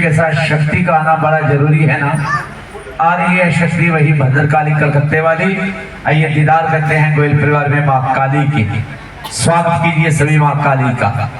के साथ शक्ति का आना बड़ा जरूरी है ना। आ रही है शक्ति, वही भद्रकाली कलकत्ते वाली। आइए दीदार करते हैं गोयल परिवार में माँ काली की। स्वागत कीजिए सभी माँ काली का।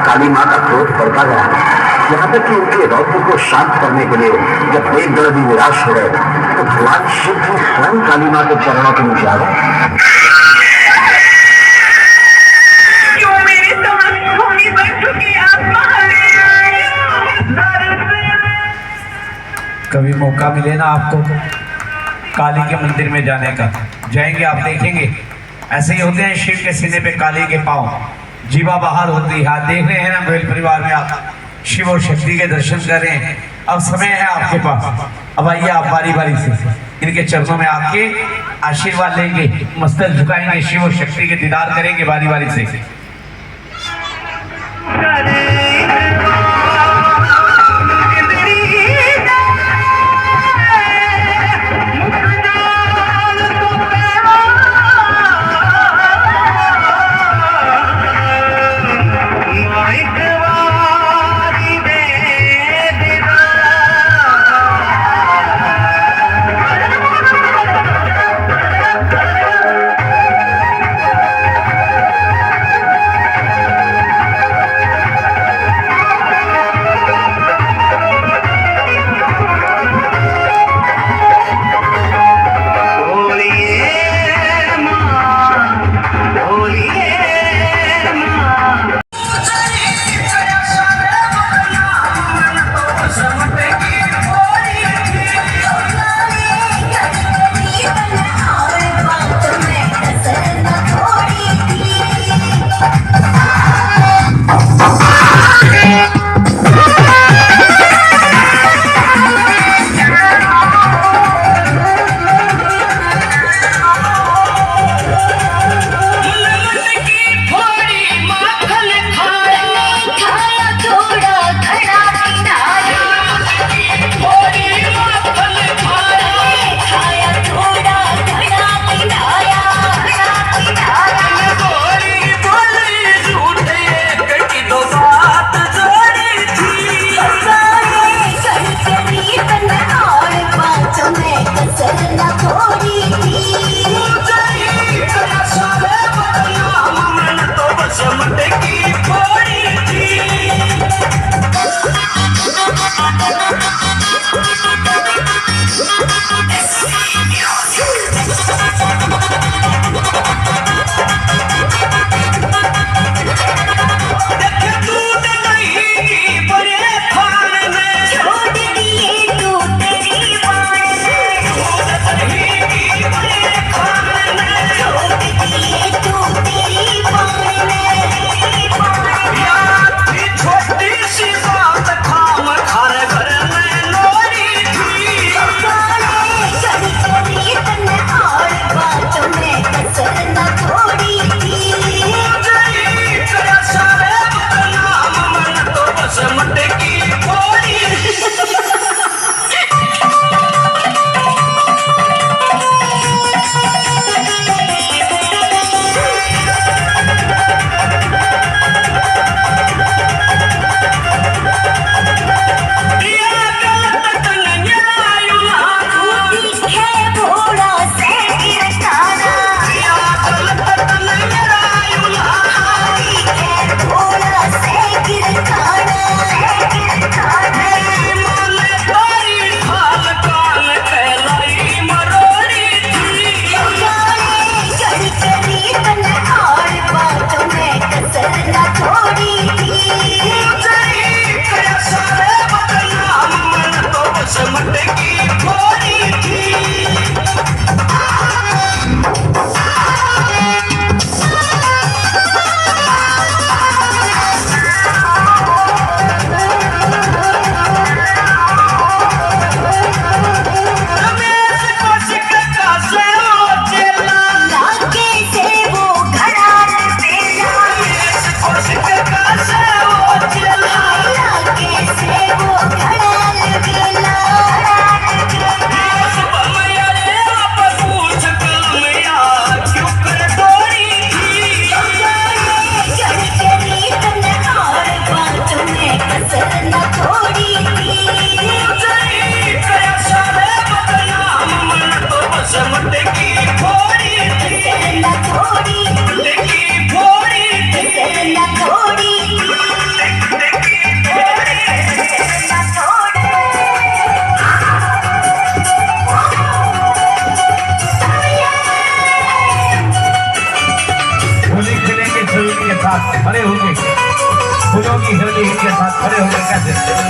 काली माँ का क्रोध बढ़ता गया, यहाँ तक कि उनके रौद्र को शांत करने के लिए जब एक दर्दी निराश हो गए तो भगवान शिव भी स्वयं काली माँ के चरणों के नीचे आ गए। कभी मौका मिले ना आपको काली के मंदिर में जाने का, जाएंगे आप देखेंगे ऐसे ही होते हैं। शिव के सीने पे काली के पांव, जीवा बाहर होती है। देख रहे हैं ना गोयल परिवार में आप शिव और शक्ति के दर्शन कर रहे हैं। अब समय है आपके पास, अब आइए आप बारी बारी से इनके चरणों में आके आशीर्वाद लेंगे, मस्तक झुकाएंगे, शिव और शक्ति के दीदार करेंगे बारी बारी से। साथ खड़े होंगे, फूलों की होली के साथ खड़े होंगे कैसे?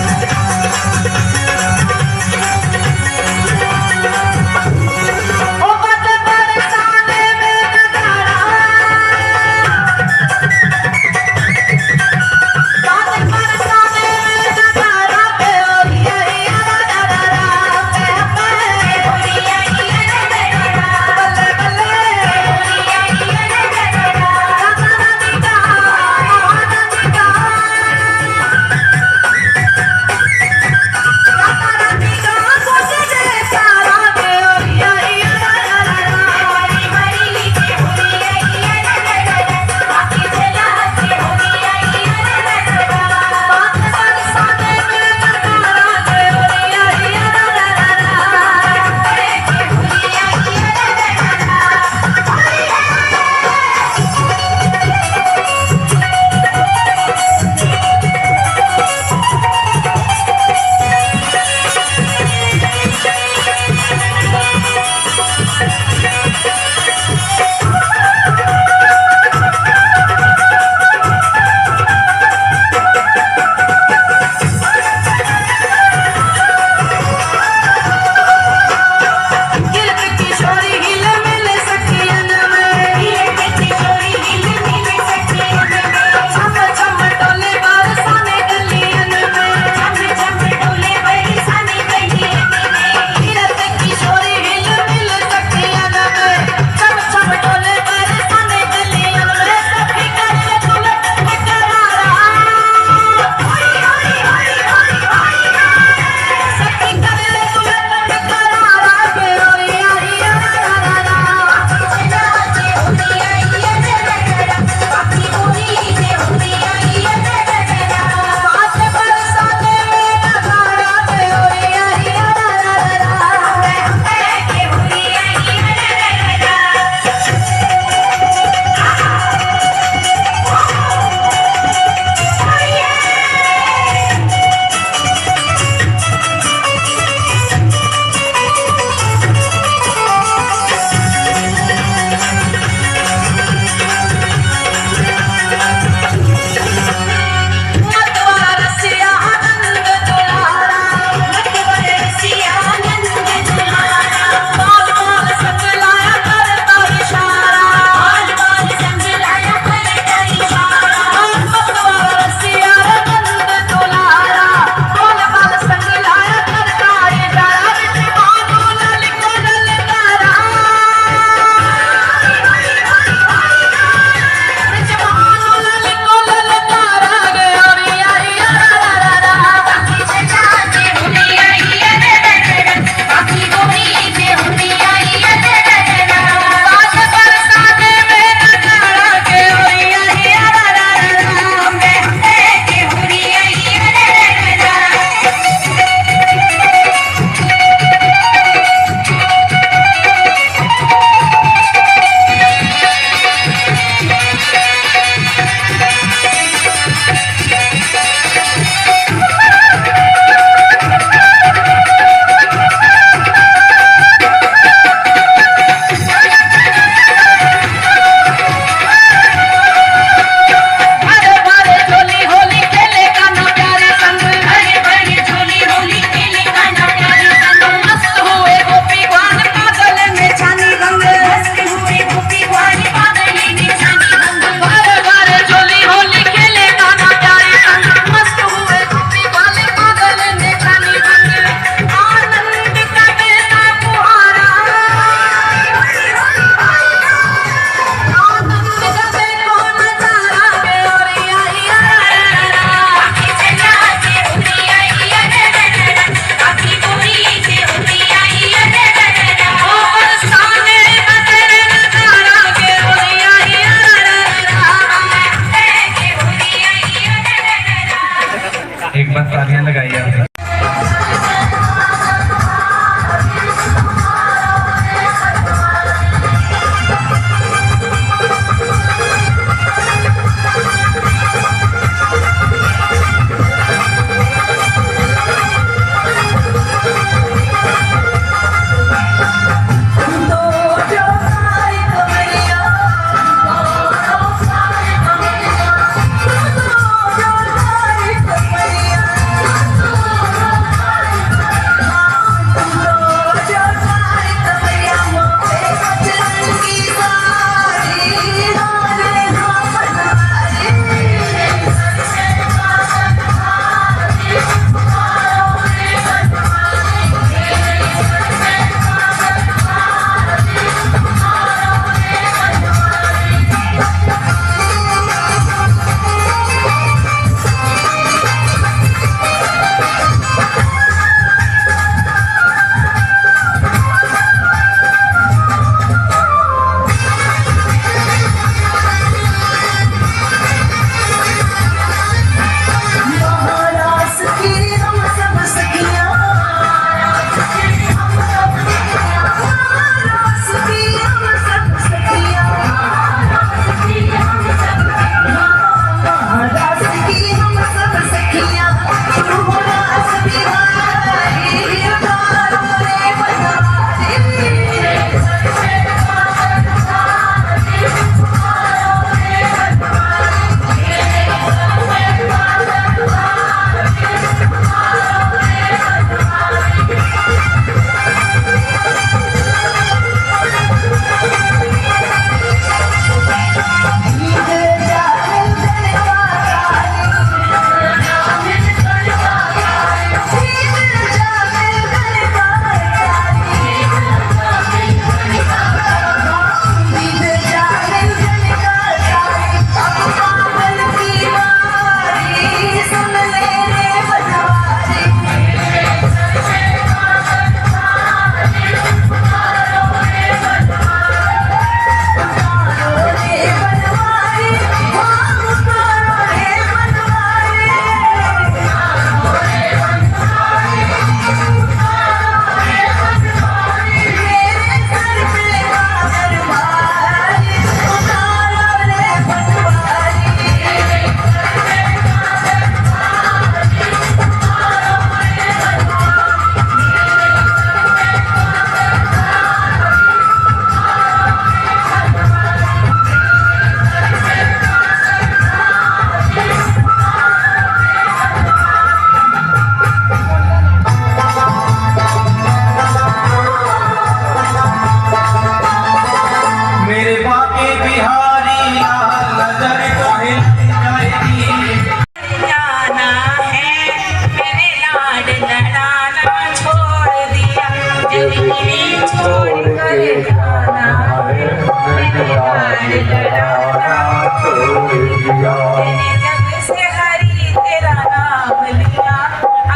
दिया। मैंने जब से हरि तेरा नाम लिया,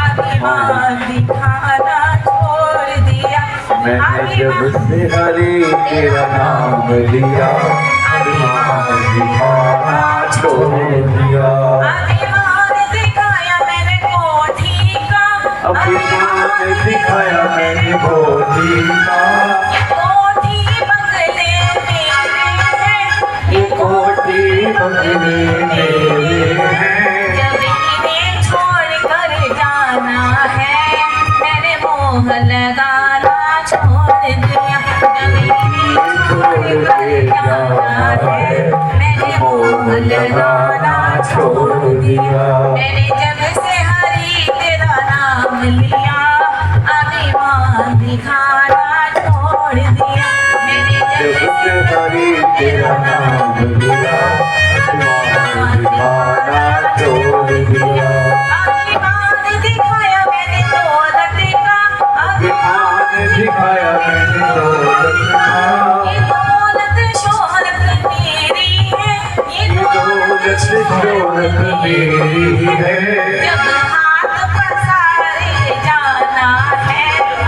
अभिमान दिखाना छोड़ दिया। मैंने जब से हरि तेरा नाम लिया, अभिमान दिखाना छोड़ दिया। अभिमान दिखाया मैंने कोठी का, अभिमान दिखाया मैंने कोठी का। ये कोठी बंगले मेरे हैं, ये कोठी बंगले मेरे हैं। जब इन्हें छोड़ कर जाना है, मैंने मोह लगाना छोड़ दिया। जब इन्हें छोड़ कर जाना है, मैंने मोह लगाना छोड़ दिया। मैंने जब से हरि तेरा नाम लिया, अभिमान दिखाना छोड़ दिया। मैंने जब जब से हरि तेरा नाम लिया, अभिमान दिखाना छोड़ दिया। अभिमान दिखाया मैंने दौलत का, अभिमान दिखाया मैंने दौलत का। ये दौलत शोहरत मेरी है, ये दौलत शोहरत मेरी है। जब हाथ पसारे जाना है,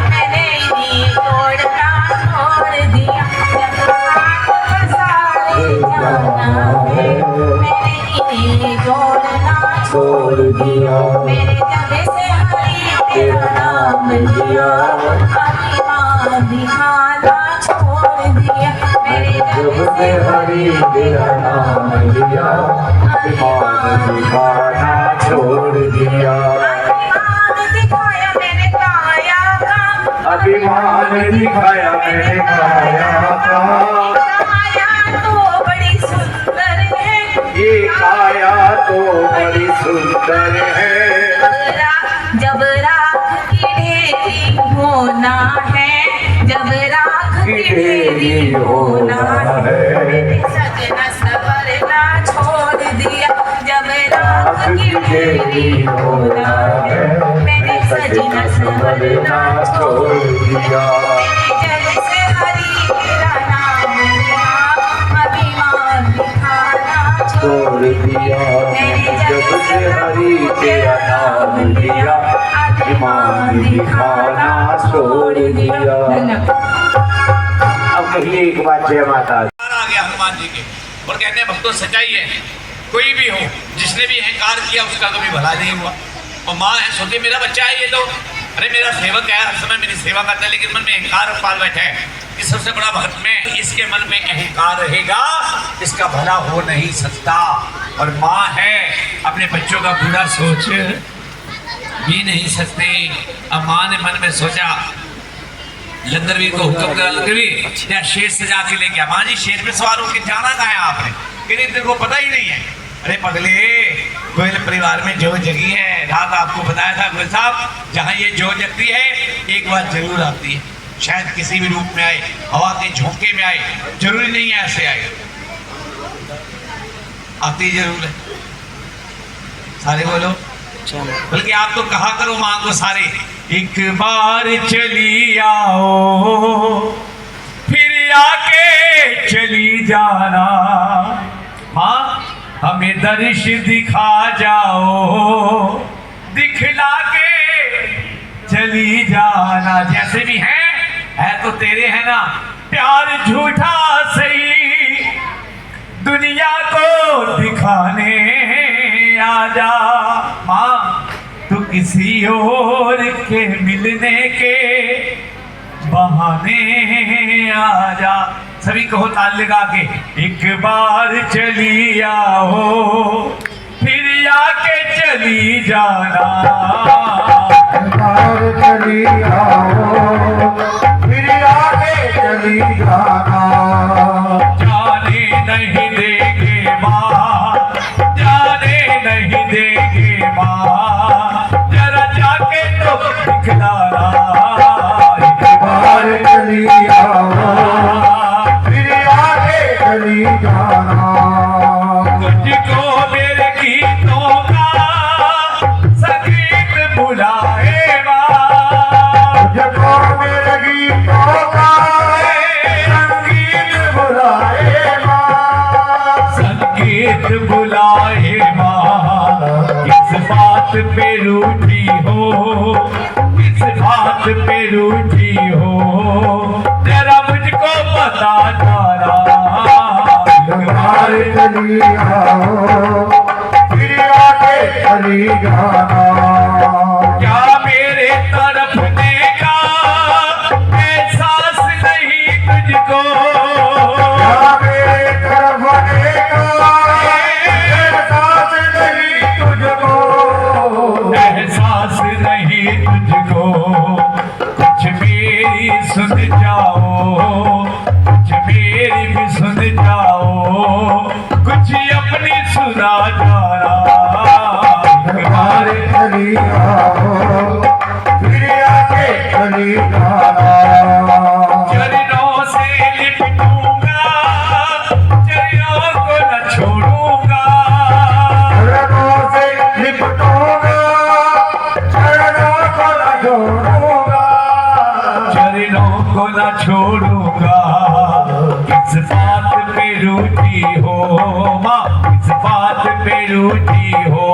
मैंने इन्हें तोड़ना छोड़ दिया। जब हाथ पसारे जाना है, मैंने इन्हें तोड़ना छोड़ दिया। मैंने जब से हरि तेरा नाम लिया, अभिमान दिखाना छोड़ दिया। मैंने जब से हरि तेरा नाम लिया, अभिमान दिखाना छोड़ दिया। अभिमान दिखाया मैंने काया का, अभिमान दिखाया मैंने काया का। काया तो बड़ी सुंदर है, ये काया तो बड़ी सुंदर है। जब राख की ढेरी होना है, जब राख की ढेरी होना है, मैंने सजना संवरना छोड़ दिया। जब राख की ढेरी होना है, मैंने सजना संवरना छोड़ दिया। मैंने जब से हरि तेरा नाम लिया, अभिमान दिखाना छोड़ दिया। जब से हरि तेरा नाम लिया, अभिमान दिखाना छोड़ दिया। अब कहिए एक बात, जय माता दी। आ गया हनुमान जी के और कहते हैं भक्तों सच्चाई है, कोई भी हो जिसने भी अहंकार किया उसका कभी भला नहीं हुआ। और माँ है सोचे मेरा बच्चा है ये तो, अरे मेरा सेवक है, हर समय मेरी सेवा करता है, लेकिन मन में अहंकार पाल बैठा है कि सबसे बड़ा भक्त में, इसके मन में अहंकार रहेगा इसका भला हो नहीं सकता। और माँ है अपने बच्चों का बुरा सोच भी नहीं सकते। अब माँ ने मन में सोचा, लंगरवीर को हुक्म करा, लंगरवीर या शेर सजा के ले गया। माँ जी शेर पे सवार होकर जाना कहाँ है आपने? कि तेरे को पता ही नहीं है। अरे पगले, गोयल परिवार में जो जगी है, रात आपको बताया था गोयल साहब, जहाँ ये जो जगती है एक बार जरूर आती है, शायद किसी भी रूप में आए, हवा के झोंके में आए, जरूरी नहीं है ऐसे आए, आती जरूर है। सारे बोलो, बल्कि आप तो कहा करो माँ को सारे, एक बार चली आओ फिर आके चली जाना, माँ हमें दर्श दिखा जाओ, दिखला के चली जाना। जैसे भी है तो तेरे है ना, प्यार झूठा सही दुनिया को दिखाने आजा। माँ तू किसी और के मिलने के बहाने आजा। सभी कहो ताल लगा के, एक बार चली आओ फिर आके चली जाना, एक बार चली आओ फिर आके चली जाना। जाने नहीं देंगे माँ, जाने नहीं देंगे माँ, जरा जाके तो दिखलाना। एक बार चली आओ फिर आके चली जाना। तुझको मेरे गीतों का संगीत बुलाएगा, तुझको मेरे गीतों का संगीत बुलाएगा। बुलाए माँ, किस बात पे रूठी हो, किस बात पे रूठी हो, जरा मुझको बता जाना। तुम्हारे चली आओ फिर आके चली जाना। क्या मेरे तड़पने का एहसास नहीं तुझको? क्या मेरे तरफ आएगा एहसास नहीं तुझको? एहसास नहीं तुझको? कुछ मेरी सुन जाओ, कुछ मेरी भी सुन जाओ, कुछ अपनी सुना जाना। तुम्हारे चली आओ फिर आके चली जाना। चरणों से लिपटूंगा, चरणों को न छोड़ूंगा। चरणों से लिपटूंगा, चरणों को न छोड़ूंगा। चरणों को न छोड़ूंगा। किस बात पे रूठी हो माँ, किस बात पे रूठी हो,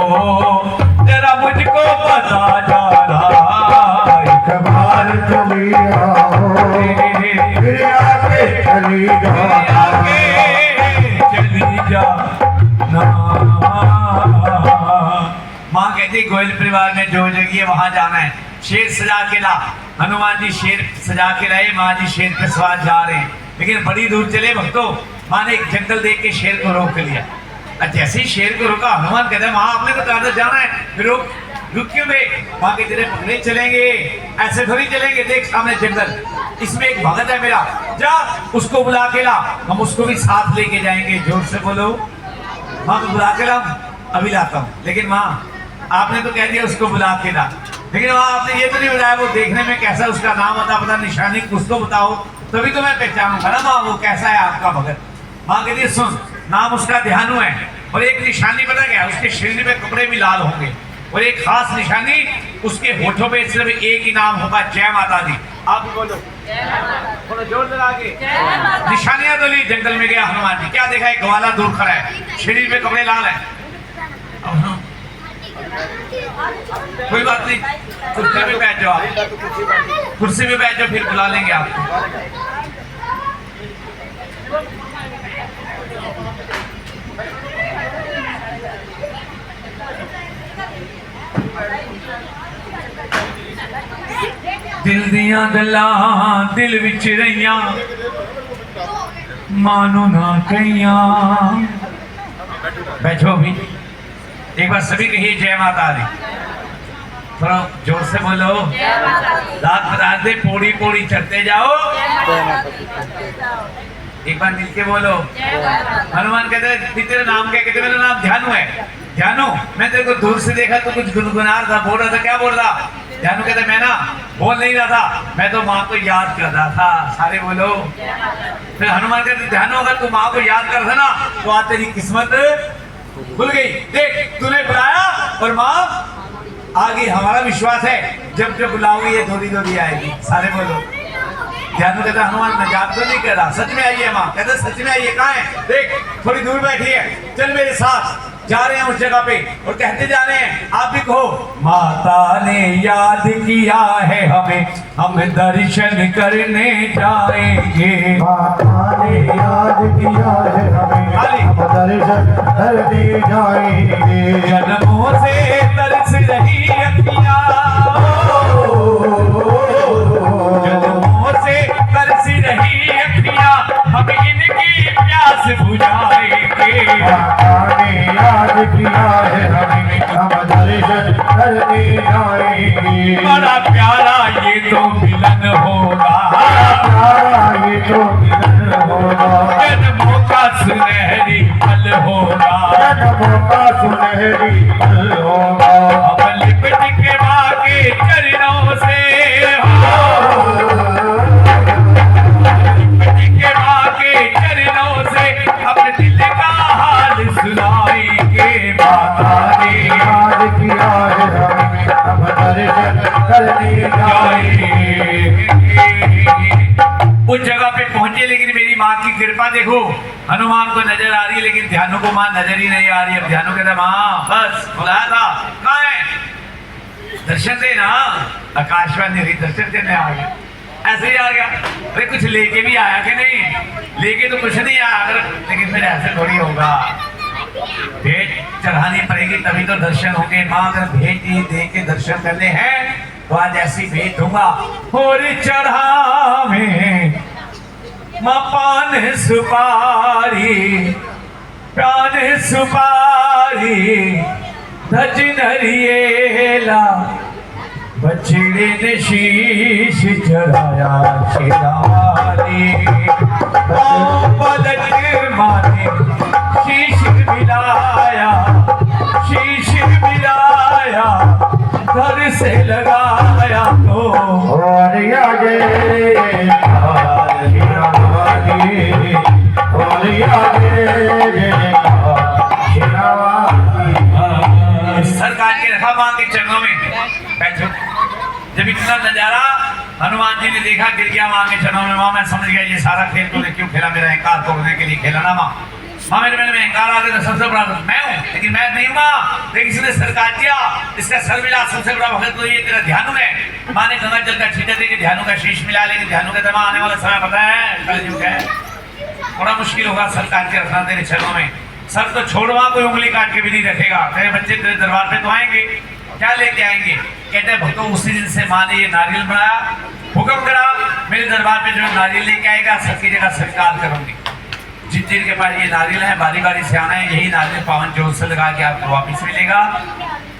जरा मुझको बता जाना। एक बार चली आओ फिर आके चली जाना। आगे चली जा ना। माँ कहती गोयल परिवार में जो जगह है वहां जाना है, शेर सजा के ला। हनुमान जी शेर सजा के लाए, माँ जी शेर पे सवार जा रहे हैं, लेकिन बड़ी दूर चले भक्तों। माँ ने एक जंगल देख के शेर को रोक लिया। और जैसे ही शेर को रोका, हनुमान कहते हैं माँ आपने तो कहा था जाना है, फिर रुक क्यों बे? माँ कहते हैं पकड़े चलेंगे, ऐसे थोड़ी चलेंगे, देख सामने जंगल, इसमें एक भगत है मेरा, जा उसको बुला के ला, हम उसको भी साथ लेके जाएंगे। जोर से बोलो। माँ को बुला के ला, अभी लाता हूँ। लेकिन माँ आपने तो कह दिया उसको बुला के ला, लेकिन माँ आपने ये तो नहीं बताया वो देखने में कैसा, उसका नाम अता पता निशानी कुछ तो बताओ, तभी तो मैं पहचानूंगा ना माँ वो कैसा है आपका भगत। माँ कहती है सुन, नाम उसका ध्यानु है, और एक निशानी पता क्या, उसके शरीर में कपड़े भी लाल होंगे, और एक खास निशानी उसके होठों पे सिर्फ एक ही नाम होगा, जय माता दी। आप बोलो थोड़ा जोर लगा के। निशानियां तो ली, जंगल में गया हनुमान जी, क्या देखा एक ग्वाला दूर खड़ा है, शरीर पे कपड़े लाल है। कोई बात नहीं, कुर्सी पे बैठ जाओ, आप कुर्सी पे बैठ जाओ, फिर बुला लेंगे आपको। दिल दियां गल्लां दिल विच रहियां, मानो ना कहियां। बैठो भी, एक बार सभी कहिए जय माता दी, थोड़ा जोर से बोलो। रात बरात दे पौड़ी पौड़ी चढ़ते जाओ, एक बार मिलके बोलो। हनुमान कहते हैं तेरा नाम क्या? कहते मेरा नाम ध्यानु है। ध्यानु, मैं तेरे को दूर से देखा तो कुछ गुनगुना रहा था, बोल रहा था, क्या बोल रहा? ध्यानु कहते मैं ना बोल नहीं रहा था, मैं तो माँ को याद कर रहा था। सारे बोलो। फिर हनुमान कहते ध्यानु अगर तू माँ को याद कर था ना तो आज तेरी किस्मत खुल गई। देख तूने बुलाया और माँ आ गई, हमारा विश्वास है जब जब बुलाओगे ये थोड़ी थोड़ी आएगी। सारे बोलो। ध्यानु कहता हनुमान मजाक तो नहीं कर रहा, सच में आई है माँ। कहते सच में आई है, कहाँ है? देख थोड़ी दूर बैठी है, चल मेरे साथ, जा रहे हैं उस जगह पे और कहते जा रहे हैं, आप भी कहो माता ने याद किया है हमें, हम दर्शन करने जाएंगे। माता ने याद किया है हमें, हम दर्शन करने जाएंगे। जन्मों से तरस रही अखियाँ, जन्मों से तरस रही अखियाँ, हम इनकी प्यास बुझाएंगे। माता ने याद किया है हमें, हम दर्शन करने जाएंगे। बड़ा प्यारा ये तो मिलन होगा, प्यारा ये तो मिलन होगा, जन्मों का सुनहरी पल होगा, जन्मों का सुनहरी पल होगा। हम लिपट के माँ के चरणों से, लिपट के माँ के चरणों से अपने दिल का हाल सुनाएंगे। माता ने याद किया है हमें, हम दर्शन करने जाएंगे। उस जगह पे पहुंचे है, लेकिन मेरी माँ की कृपा देखो, हनुमान को नजर आ रही है लेकिन ध्यानु को माँ नजर ही नहीं आ रही है। ध्यानु कहता माँ बस बुलाया था, कहाँ है, दर्शन देना। आकाशवाणी हुई, दर्शन देने आ गया, ऐसे ही आ गया। अरे कुछ लेके भी आया कि नहीं? लेके तो कुछ नहीं आया, अगर लेकिन फिर ऐसे थोड़ी होगा, भेंट चढ़ानी पड़ेगी तभी तो दर्शन होंगे। माँ अगर भेंट ही दे के दर्शन करने हैं तो आज ऐसी भेंट दूंगा। और चढ़ावे माँ पान सुपारी, प्राण सुपारी, धज नरियेला, बछड़े ने शीश चढ़ाया शेरावाली, पलट माने शीश मिलाया, शीश मिलाया, घर से लगाया तो और आगे और सरकार के रखा मां के चरणों में बैठो। जब इतना नजारा हनुमान जी ने देखा, गिर गया मां के चरणों में। मां मैं समझ गया ये सारा खेल तूने क्यों खेला, मेरा अहंकार तोड़ने के लिए खेला ना मां। मां मेरे मन में अहंकार आ गया तो सबसे बड़ा मैं हूँ, लेकिन मैं नहीं हूँ मां। लेकिन इसने सरकार किया, इसका सर मिला, सबसे बड़ा भगत तो ये तेरा ध्यानु है। मां ने गंगा जल का छींटा देकर ध्यानु का शीश मिला, लेकिन ध्यानु कहता मां आने वाला समय पता है कलयुग है, बड़ा मुश्किल होगा सरकार के रखना तेरे चरणों में। सर तो छोड़, वहां कोई उंगली काट के भी नहीं रखेगा। तेरे बच्चे तेरे दरबार पे तो आएंगे, क्या लेके आएंगे? कहते हैं भक्तों उसी दिन से मां ने ये नारियल बनाया, हुक्म करा मेरे दरबार पे जो नारियल लेके आएगा सबकी जगह स्वीकार करूंगी। जिन जिन के पास ये नारियल है बारी बारी से आना है, यही नारियल पावन जोत से लगा के आपको वापिस मिलेगा।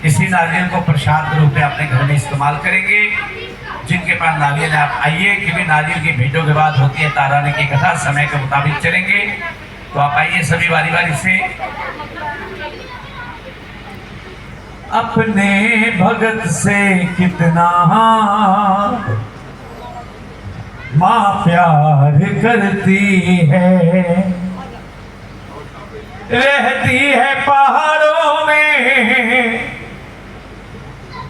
इसी नारियल को प्रसाद रूप में अपने घर में इस्तेमाल करेंगे। जिनके पास नारियल है आप आइए, क्योंकि नारियल की भेंटों के बाद होती है ताराने की कथा, समय के मुताबिक चलेंगे। तो आप आइए सभी बारी बारी से। अपने भगत से कितना माँ प्यार करती है, रहती है पहाड़ों में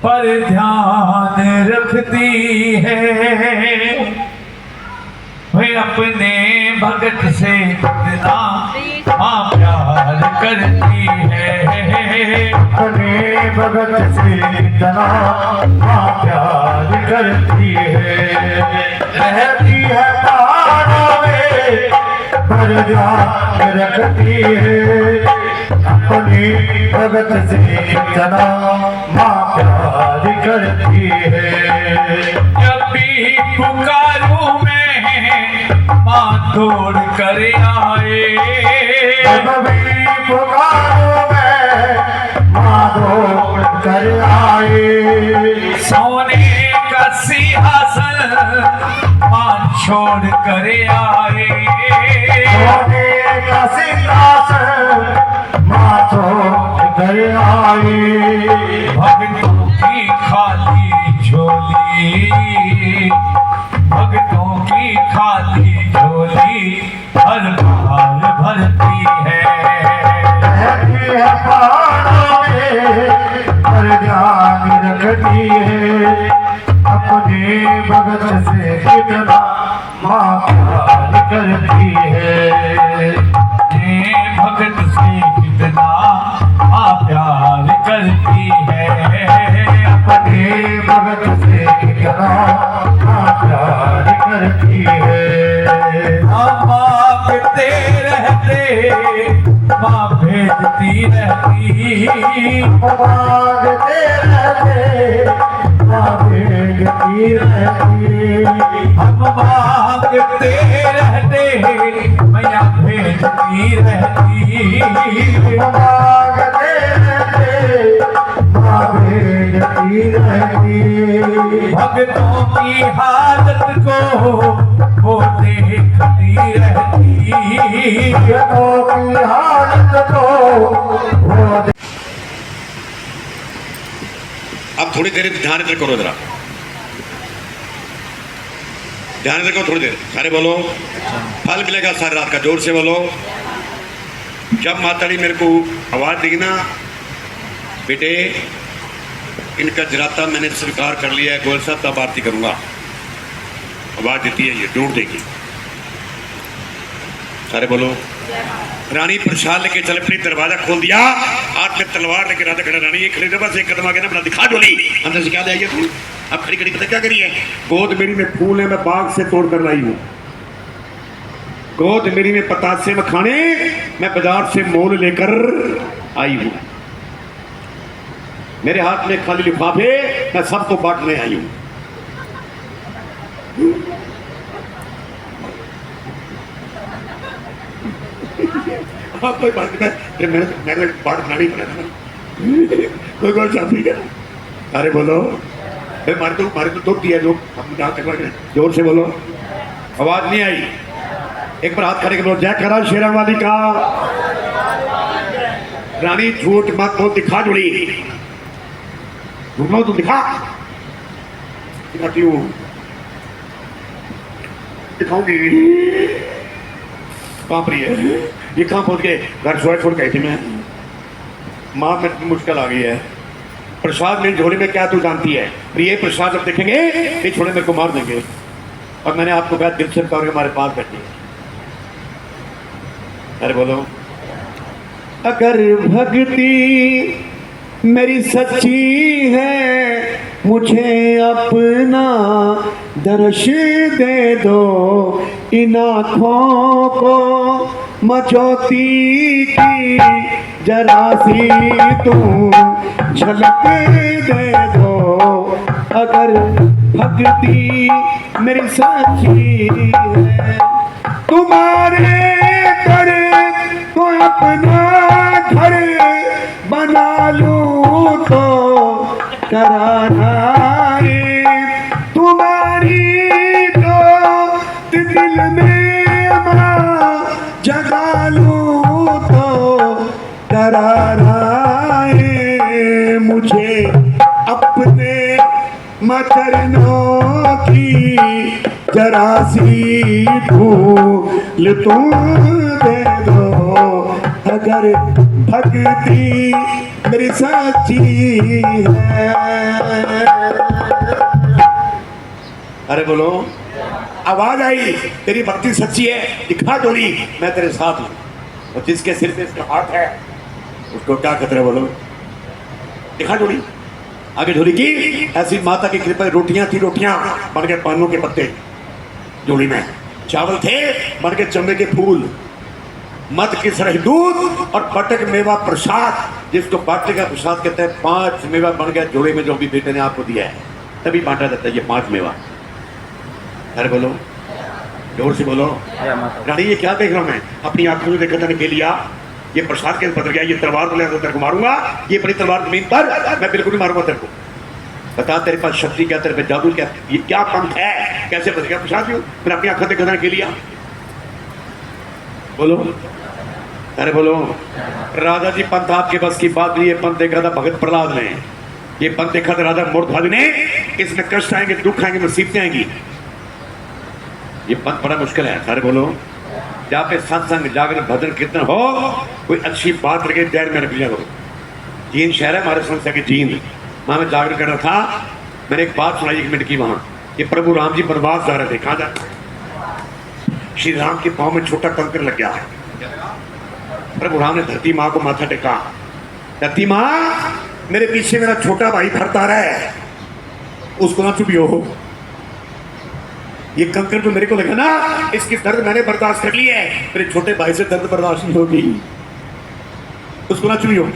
पर ध्यान रखती है। वे अपने भगत से कितना माँ प्यार करती है, अपने भगत से कितना माँ प्यार करती है। रहती है पहाड़ों में पर ध्यान रखती है। अपने भगत से कितना माँ प्यार करती है। जब भी पुकारूं मैं माँ दौड़ कर आए, जब भी पुकारो मैं माँ दौड़ कर आए। सोने का सिंहासन माँ छोड़ कर आए, सोने का सिंहासन माँ छोड़ कर आए। भक्तों की खाली झोली, भक्तों की खाली झोली हर बार भरती है। रहती है पहाड़ों में पर ध्यान रखती है। अपने भगत से कितना माँ प्यार करती है। भगत से कितना माँ प्यार करती है। अपने भगत से कितना माँ प्यार करती है। हम मांगते रहते माँ भेजती रहती, मांगते रहते माँ भेजती रहती। हम मांगते रहते मैया भेजती रहती। मांगते रहते माँ भेजती रहती। भक्तों की हालत को वो देखती रहती। भक्तों की हालत को वो अब थोड़ी देर ध्यान इधर करो, जरा ध्यान इधर करो थोड़ी देर। सारे बोलो फल मिलेगा सारी रात का, जोर से बोलो। जब माताड़ी मेरे को आवाज़ देगी ना, बेटे इनका जराता मैंने स्वीकार कर लिया है, गोयल साहब तब आरती करूँगा। आवाज़ देती है ये, जोड़ देगी। सारे बोलो। रानी प्रसाद लेके चल अपनी दरवाजा खोल दिया, हाथ में तलवार लेके राजा खड़ा। रानी ये खड़ी बस एक कदम आगे ना अपना दिखा डोली अंदर से क्या ले आई है तू? अब खड़ी खड़ी पता क्या करी है? गोद मेरी में फूल है, मैं बाग से तोड़ कर लाई हूँ। गोद मेरी में पतासे में खाने, मैं बाजार से मोल लेकर आई हूँ। मेरे हाथ में खाली लिफाफे, मैं सबको बांटने आई हूँ। हाँ, कोई बात नहीं, मैंने बात बनानी पड़ा था। कोई चाहती है? अरे बोलो, मारे तो दो दिया जो हम जहाँ तक जोर से बोलो, आवाज नहीं आई। एक बार हाथ खड़े कर बोलो, जय करा शेरा वाली का। रानी झूठ मत बोल, दिखा जुड़ी झूठ तू दिखा, दिखाती हूँ, दिखाऊंगी। कहाँ पर है ये? कहाँ पहुंच गए? घर छोड़ गई थी मैं, माँ में मुश्किल आ गई है। प्रसाद मेरी झोली में क्या तू जानती है? ये प्रसाद जब देखेंगे ये छोड़े मेरे को मार देंगे। और मैंने आपको कहा दिल से करके हमारे पास बैठे। अरे बोलो, अगर भक्ति मेरी सच्ची है, मुझे अपना दर्श दे दो। इन आँखों को मचौती की जरा सी तू झलक दे दो। अगर भक्ति मेरी सच्ची है, तुम्हारे घर को अपना घर बना लूं तो कराना है। तुम्हारी दोस्त दिल में मां जगा लूं तो कराना है। मुझे अपने मचरनों की जरा सी फूल तुम दे दो। अगर भक्ति मेरी सच्ची है। अरे बोलो, आवाज आई, तेरी भक्ति सच्ची है, दिखा डोली, मैं तेरे साथ हूं। और जिसके सिर पे इसका हाथ है उसको क्या खतरा? बोलो, दिखा डोली। आगे डोली की, ऐसी माता की कृपा। रोटियां थी, रोटियां बन गए पानों के पत्ते डोली में। चावल थे, बन के चंबे के फूल। मत की सरह दूध और बटक मेवा प्रसाद, जिसको बाटे का प्रसाद कहते हैं। 5 मेवा बन गया जोड़े में, जो भी बेटे ने आपको दिया है, तभी बांटा जाता है ये 5 मेवा। अरे बोलो, जोर से बोलो। रानी ये क्या देख रहा हूं मैं? अपनी आंखों में देखा था के लिया, ये प्रसाद कैसे बदल गया? ये तलवार तो लेकर तेरे को मारूंगा, ये बड़ी तलवार जमीन पर, मैं बिल्कुल नहीं मारूंगा तेरे को। बता तेरे पास शक्ति क्या, तेरे पे जादू क्या, ये क्या पंथ है, कैसे बदल गया प्रसाद? मैंने अपनी आंखों देखा था के लिया। बोलो, अरे बोलो। राजा जी, पंथ आपके बस की बात नहीं। ये पंथ देखा था भगत प्रहलाद ने, ये पंथ देखा था राजा मूर्धभाग ने। इसमें कष्ट आएंगे, दुख आएंगे, मुसीबतें आएंगी। ये पंथ बड़ा मुश्किल है। सारे बोलो, जहाँ पे सत्संग, जागरण, भजन, कीर्तन हो, कोई अच्छी बात लगे दैर में रख लिया करो। जींद शहर है हमारे संस्था की, जींद, वहां मैं जागरण कर रहा था। मैंने एक बात सुनाई 1 मिनट की। वहां ये प्रभु राम जी वनवास जा रहे थे। कहाँ जा? श्री राम के पांव में छोटा कंकर लग गया है। प्रभु राम ने धरती माँ को माथा टेका, धरती माँ, मेरे पीछे मेरा छोटा भाई भरता रहा है, उसको ना चुभियो। ये कंकर जो मेरे को लगा ना, इसकी दर्द मैंने बर्दाश्त कर ली है, मेरे छोटे भाई से दर्द बर्दाश्त नहीं होगी, उसको ना चुभियो।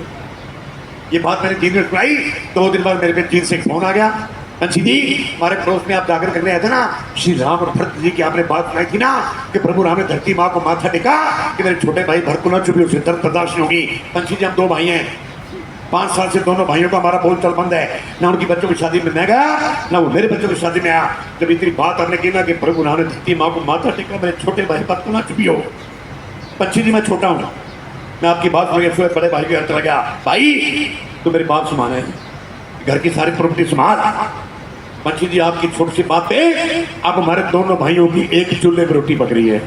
ये बात मैंने जींद में सुनाई। 2 दिन बाद मेरे पे जींद से एक फोन आ गया, अंशी जी, हमारे पड़ोस में आप जाकर करने आए थे ना, श्री राम और भरत जी की आपने बात सुनाई थी ना, कि प्रभु राम ने धरती माँ को माथा टेका कि मेरे छोटे भाई भरत को ना चुभी, उसे दर्द बर्दाश्त नहीं होगी। अंशी जी, हम 2 भाई हैं, 5 साल से दोनों भाइयों का हमारा बोलचाल बंद है। ना उनकी बच्चों की शादी में मैं गया, ना वो मेरे बच्चों की शादी में आया। जब इतनी बात आपने की ना कि प्रभु राम ने धरती माँ को माथा टेका, मेरे छोटे भाई भरत को ना चुभी हो। पंछी जी, मैं छोटा हूँ, मैं आपकी बात सुन के बड़े भाई के घर चला गया। भाई, तो मेरी बात सुना है, घर की सारी प्रॉपर्टी संभाल। पंछी जी, आपकी छोटी सी बात पे अब हमारे दोनों भाइयों की एक ही चूल्हे पर रोटी पक रही है।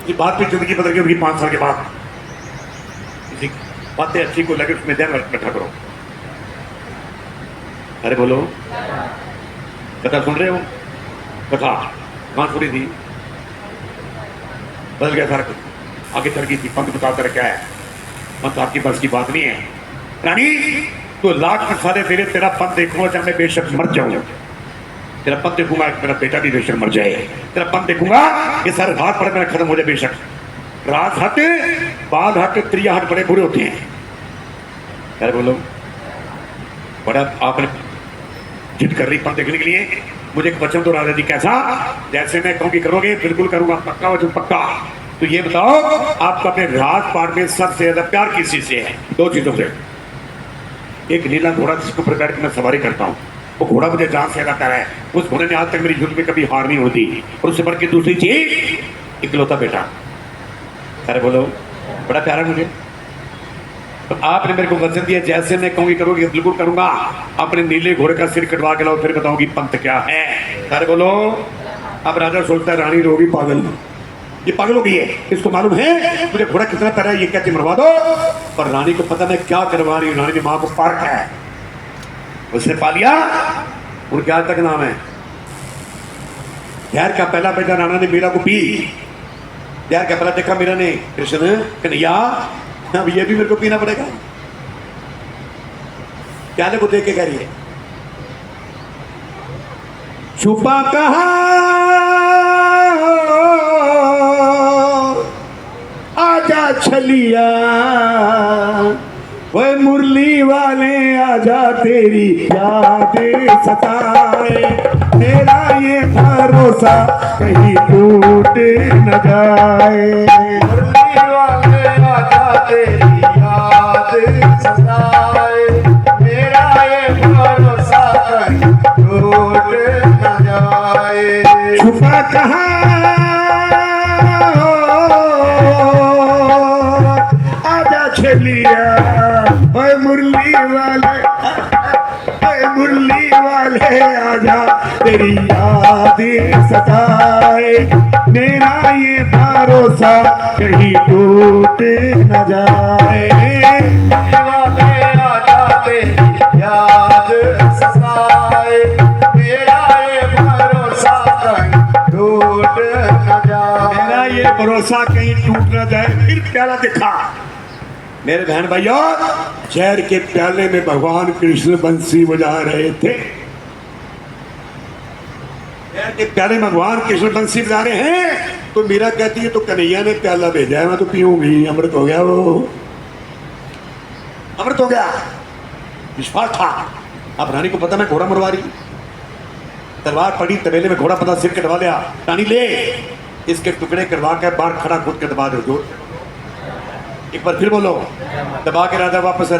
ये बात पे जिंदगी बदल गई उनकी 5 साल के बाद। बातें अच्छी को लगे उसमें ध्यान बैठा करो। अरे बोलो, कथा सुन रहे हो? कथा कहाँ छोड़ी थी? बदल गया सारा कुछ। आगे चल गई थी, पंख झुका कर क्या है? पंख आपकी बस की बात नहीं है रानी। तो लाख मसाले तेरे, तेरा पंथ देखूंगा जब मैं बेशक मर जाऊंगा। तेरा पंथ देखूंगा मेरा बेटा भी बेशक मर जाए। तेरा पंथ देखूंगा ये सारे हाथ पड़े मेरा खत्म हो जाए बेशक। रात हट, बाद हट, त्रिया हट बड़े बुरे होते हैं। यार बोलो, बड़ा आपने जिद कर रही पंथ देखने के लिए। मुझे एक वचन दो राजा जी, कैसा? जैसे मैं कहूँ कि करोगे बिल्कुल करूंगा, पक्का वचन पक्का। तो ये बताओ आपका अपने राजपाट में सबसे ज्यादा प्यार किसी से है? दो चीजों से। एक नीला घोड़ा जिसको प्रकार की मैं सवारी करता हूँ, वो घोड़ा मुझे जान से लगाता है। उस घोड़े ने आज तक मेरी युद्ध में कभी हार नहीं होती। और उससे बढ़ के दूसरी चीज, इकलौता बेटा। अरे बोलो, बड़ा प्यारा मुझे। तो आपने मेरे को वचन दिया जैसे मैं कहूँगी करोगे बिल्कुल करूंगा। अपने नीले घोड़े का सिर कटवा के लाओ, फिर बताऊंगी पंथ क्या है। अरे बोलो। अब राजा सोचता है रानी रोगी पागल, ये पागल हो गई है, इसको मालूम है मुझे घोड़ा कितना प्यारा है, ये कहती मरवा दो। पर रानी को पता मैं क्या करवा रही हूँ। रानी की माँ को पार्क है, उसने पा लिया। और क्या तक नाम है? यार का पहला बेटा राणा ने मीरा को पी। यार का पहला देखा मीरा ने कृष्ण कन्हैया, अब ये भी मेरे को पीना पड़ेगा। क्या को देख के कह रही है, छुपा कहा आजा छलिया, वह मुरली वाले आजा तेरी याद सताए। मेरा ये भरोसा कहीं टूट न जाए। मुरली वाले आजा तेरी याद सताए, मेरा ये भरोसा कहीं टूट न जाए। छुपा कहाँ आजा छलिया, ओए मुरली वाले, ओए मुरली वाले आजा तेरी याद सताए। मेरा ये भरोसा कहीं टूट न जाए। वाले आजा तेरी याद सताए, मेरा ये भरोसा कहीं टूट न जाए। मेरा ये भरोसा कहीं टूट न जाए। फिर प्याला दिखा मेरे बहन भाइयों, जहर के प्याले में भगवान कृष्ण बंसी बजा रहे थे। जहर के प्याले में भगवान कृष्ण बंसी बजा रहे हैं। तो मीरा कहती है तो कन्हैया ने प्याला भेजा है, मैं तो पीऊंगी। अमृत हो गया, वो अमृत हो गया। विश्वास था। अब रानी को पता मैं घोड़ा मरवा रही, तलवार पड़ी तबेले में, घोड़ा पता सिर कटवा लिया। रानी ले इसके टुकड़े करवा के बाहर खड़ा खुद के दबा दो। जोर एक बार फिर बोलो, दबा के राजा वापस